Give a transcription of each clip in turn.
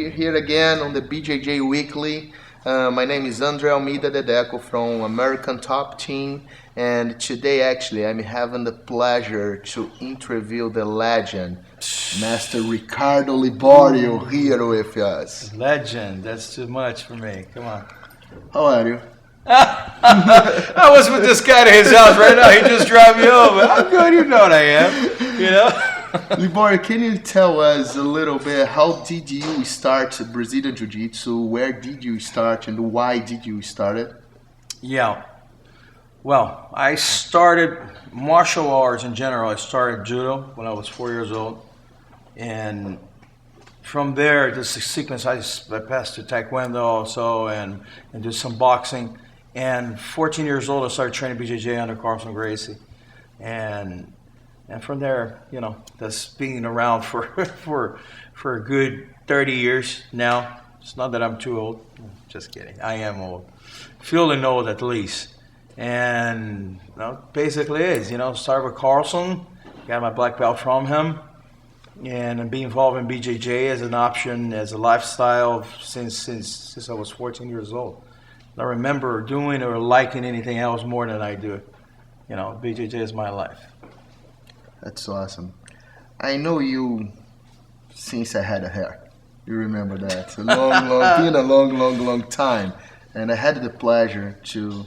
We're here again on the BJJ Weekly. My name is Andre Almeida Dedeco from American Top Team, and today actually I'm having the pleasure to interview the legend, Master Ricardo Liborio, here with us. Legend, that's too much for me. Come on. How are you? I was with this guy at his house right now. He just dropped me over. I'm good, you know what I am. You know? Liborio, can you tell us a little bit, how did you start Brazilian Jiu-Jitsu? Where did you start and why did you start it? Yeah. Well, I started martial arts in general. I started judo when I was 4 years old. And from there, this sequence, I passed to taekwondo also and did some boxing. And 14 years old, I started training BJJ under Carlson Gracie. And from there, you know, that's being around for a good 30 years now. It's not that I'm too old. Just kidding. I am old. Feeling old at least. And you know, basically is, you know, started with Carlson, got my black belt from him, and being involved in BJJ as an option, as a lifestyle since I was 14 years old. I remember doing or liking anything else more than I do. You know, BJJ is my life. That's awesome. I know you since I had a hair. You remember that. Been a long time. And I had the pleasure to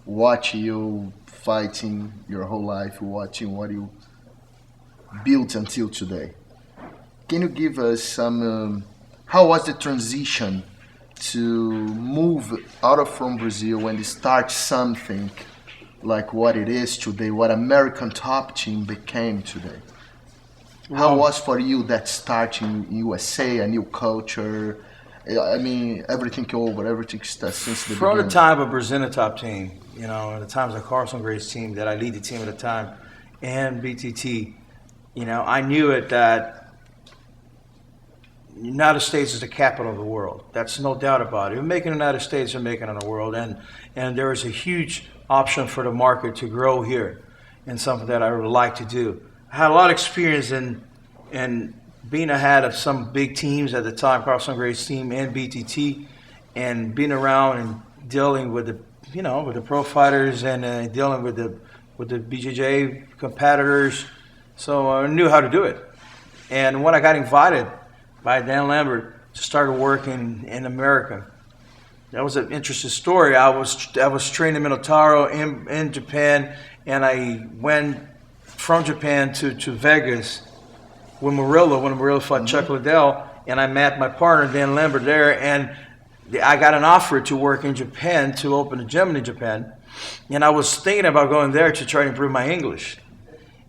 watch you fighting your whole life, watching what you built until today. Can you give us some, how was the transition to move out from Brazil and start something like what it is today, what American Top Team became today? How was for you that start in USA, a new culture? I mean, everything over, everything since the beginning. From the time of Brazilian Top Team, you know, the times of Carlson Gracie team that I lead the team at the time, and BTT, you know, I knew it that United States is the capital of the world. That's no doubt about it. You're making the United States, you're making it in the world, and there is a huge option for the market to grow here, and something that I would like to do. I had a lot of experience in being ahead of some big teams at the time, Carlson Gracie team and BTT, and being around and dealing with the, you know, with the pro fighters and dealing with the BJJ competitors. So I knew how to do it. And when I got invited by Dan Lambert to start working in America, that was an interesting story. I was training Minotauro in Japan, and I went from Japan to Vegas with Murillo when Murillo fought Chuck Liddell, and I met my partner Dan Lambert there, and I got an offer to work in Japan to open a gym in Japan, and I was thinking about going there to try to improve my English.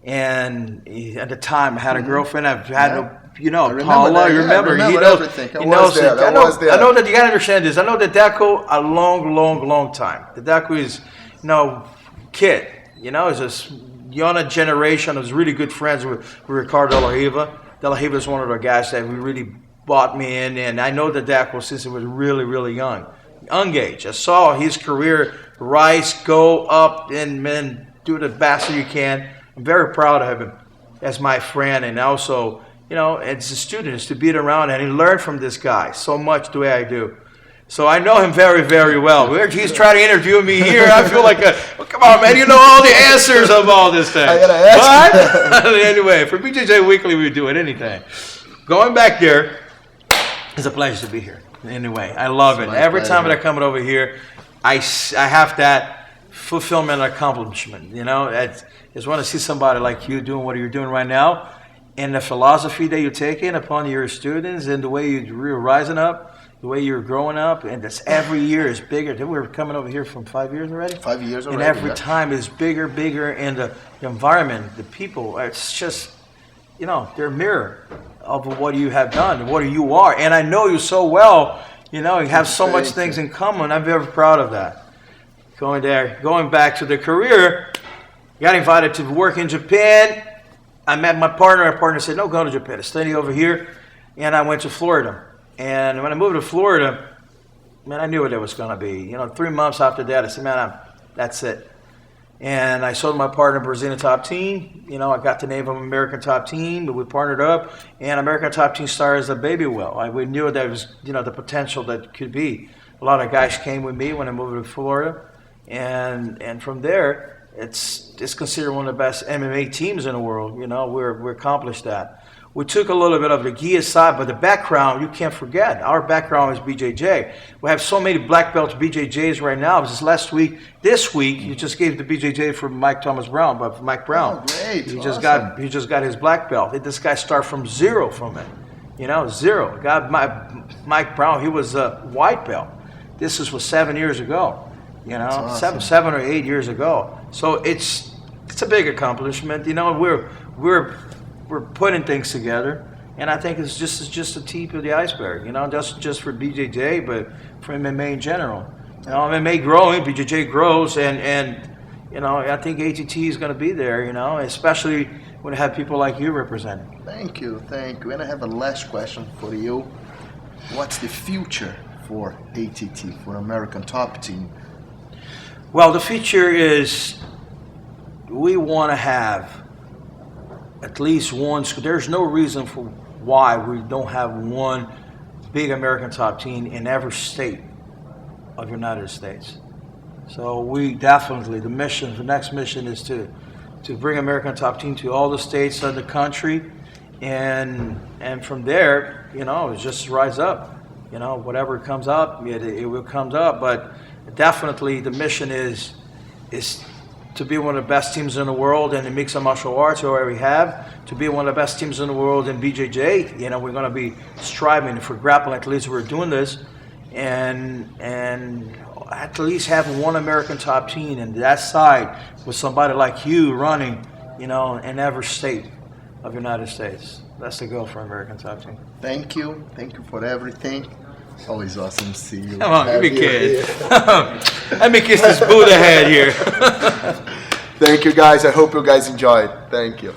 And at the time, I had a girlfriend. I had no. You know, Paula, you remember. I remember everything. I was there. I know that you gotta understand this. I know that Deco a long time. The Deco is, you know, kid. You know, is this younger generation. I was really good friends with Ricardo Liborio. De La Riva is one of the guys that really bought me in, and I know that Deco since he was really young age. I saw his career rise, go up, and do the best that you can. I'm very proud of him as my friend, and also, you know, as a student, is to be around and learn from this guy so much the way I do. So I know him very well. He's trying to interview me here. I feel like, oh, come on, man, you know all the answers of all this thing. I gotta ask. But anyway, for BJJ Weekly, we do it anything. Going back there, it's a pleasure to be here. Anyway, I love it. Every time that I come over here, I have that fulfillment and accomplishment. You know, I just want to see somebody like you doing what you're doing right now, and the philosophy that you're taking upon your students, and the way you're rising up, the way you're growing up, and that's every year is bigger. We're coming over here from 5 years already. 5 years already. And every time is bigger, and the environment, the people, it's just, you know, they're a mirror of what you have done and what you are. And I know you so well. You know, you have so much things in common. I'm very proud of that. Going back to the career, got invited to work in Japan. I met my partner. My partner said, no, go to Japan. Study over here. And I went to Florida. And when I moved to Florida, man, I knew what it was going to be. You know, 3 months after that, I said, man, that's it. And I sold my partner Brazilian Top Team. You know, I got the name of American Top Team, but we partnered up, and American Top Team started as a baby well. We knew that was, you know, the potential that could be. A lot of guys came with me when I moved to Florida, and from there, it's considered one of the best MMA teams in the world. You know, we accomplished that. We took a little bit of the gi side, but the background, you can't forget. Our background is BJJ. We have so many black belts BJJs right now. It was this week, you just gave the BJJ for Mike Thomas Brown, but for Mike Brown. Oh, great. He Awesome. just got his black belt. This guy started from zero from it. You know, zero. Mike Brown, he was a white belt. This was 7 years ago. You know, awesome. seven or 8 years ago. So it's a big accomplishment. You know, we're putting things together, and I think it's just the tip of the iceberg. You know, just for BJJ, but for MMA in general. You know, MMA growing, BJJ grows, and you know, I think ATT is going to be there. You know, especially when I have people like you representing. Thank you. And I have a last question for you. What's the future for ATT, for American Top Team? Well, the future is we want to have at least one. There's no reason for why we don't have one big American Top Team in every state of the United States. So we definitely, the next mission is to bring American Top Team to all the states of the country, and from there, you know, it's just rise up. You know, whatever comes up, it will come up. But definitely, the mission is to be one of the best teams in the world in the mixed martial arts, or we have, to be one of the best teams in the world in BJJ. You know, we're going to be striving for grappling. At least we're doing this, and at least have one American Top Team, and that side with somebody like you running, you know, in every state of the United States. That's the goal for American Top Team. Thank you for everything. Always awesome to see you. Come on, give me a kiss. Let me kiss this Buddha head here. Thank you, guys. I hope you guys enjoyed. Thank you.